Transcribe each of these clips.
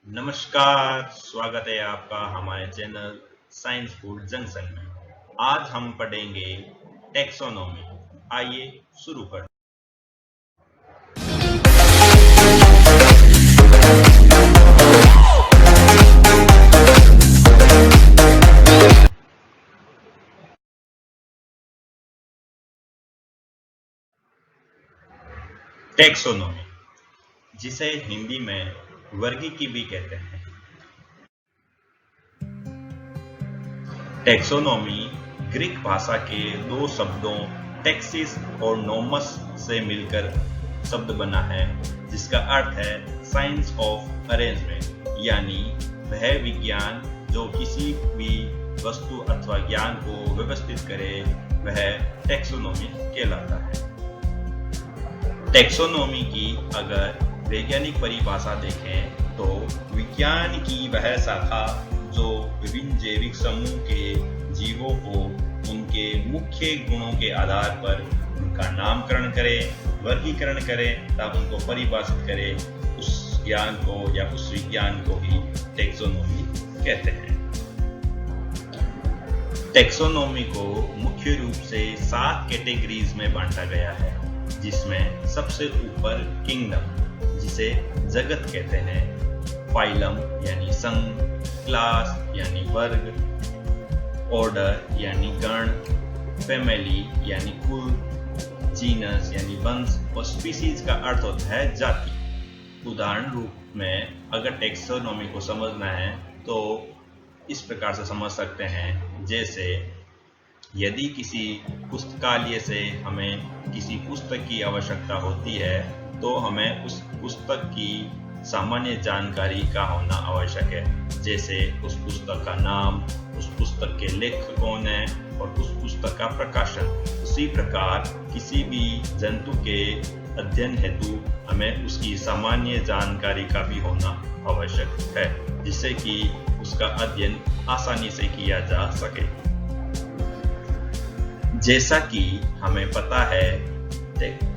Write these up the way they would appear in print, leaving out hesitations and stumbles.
नमस्कार, स्वागत है आपका हमारे चैनल साइंस फूड जंक्शन में। आज हम पढ़ेंगे टैक्सोनॉमी। आइए शुरू करें। टैक्सोनॉमी, जिसे हिंदी में वर्गीकी भी कहते हैं। टैक्सोनॉमी ग्रीक भाषा के दो शब्दों टैक्सिस और नोमस से मिलकर शब्द बना है, जिसका अर्थ है साइंस ऑफ अरेंजमेंट, यानी वह विज्ञान जो किसी भी वस्तु अथवा ज्ञान को व्यवस्थित करे, वह टैक्सोनॉमी कहलाता है। टैक्सोनॉमी की अगर वैज्ञानिक परिभाषा देखें तो विज्ञान की वह शाखा जो विभिन्न जैविक समूह के जीवों को उनके मुख्य गुणों के आधार पर उनका नामकरण करे, वर्गीकरण करे तथा उनको परिभाषित करे, उस ज्ञान को या उस विज्ञान को ही टैक्सोनॉमी कहते हैं। टैक्सोनॉमी को मुख्य रूप से 7 कैटेगरीज में बांटा गया है, जिसमें सबसे ऊपर किंगडम, जिसे जगत कहते हैं, फाइलम यानी संघ, क्लास यानी वर्ग, ऑर्डर यानी गण, फैमिली यानी कुल, जीनस यानी वंश और स्पीसीज का अर्थ होता है जाति। उदाहरण रूप में अगर टैक्सोनॉमी को समझना है तो इस प्रकार से समझ सकते हैं, जैसे यदि किसी पुस्तकालय से हमें किसी पुस्तक की आवश्यकता होती है तो हमें उस पुस्तक की सामान्य जानकारी का होना आवश्यक है, जैसे उस पुस्तक का नाम, उस पुस्तक के लेखक कौन है और उस पुस्तक का प्रकाशन। उसी प्रकार किसी भी जंतु के अध्ययन हेतु हमें उसकी सामान्य जानकारी का भी होना आवश्यक है, जिससे कि उसका अध्ययन आसानी से किया जा सके। जैसा कि हमें पता है,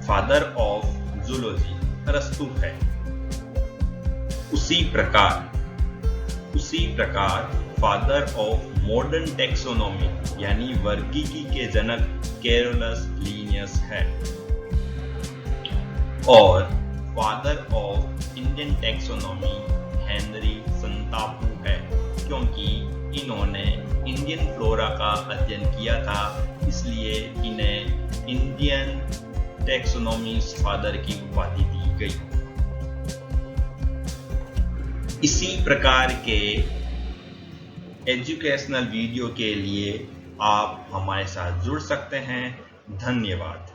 फादर ऑफ जूलॉजी अरस्तु है, उसी प्रकार फादर ऑफ मॉडर्न टैक्सोनॉमी यानी वर्गीकी के जनक कैरोलस लिनियस है, और father of Indian taxonomy Henry Santapau है, क्योंकि इन्होंने इंडियन फ्लोरा का अध्ययन किया था, इसलिए इन्हें इंडियन टैक्सोनॉमी फादर की उपाधि दी गई। इसी प्रकार के एजुकेशनल वीडियो के लिए आप हमारे साथ जुड़ सकते हैं। धन्यवाद।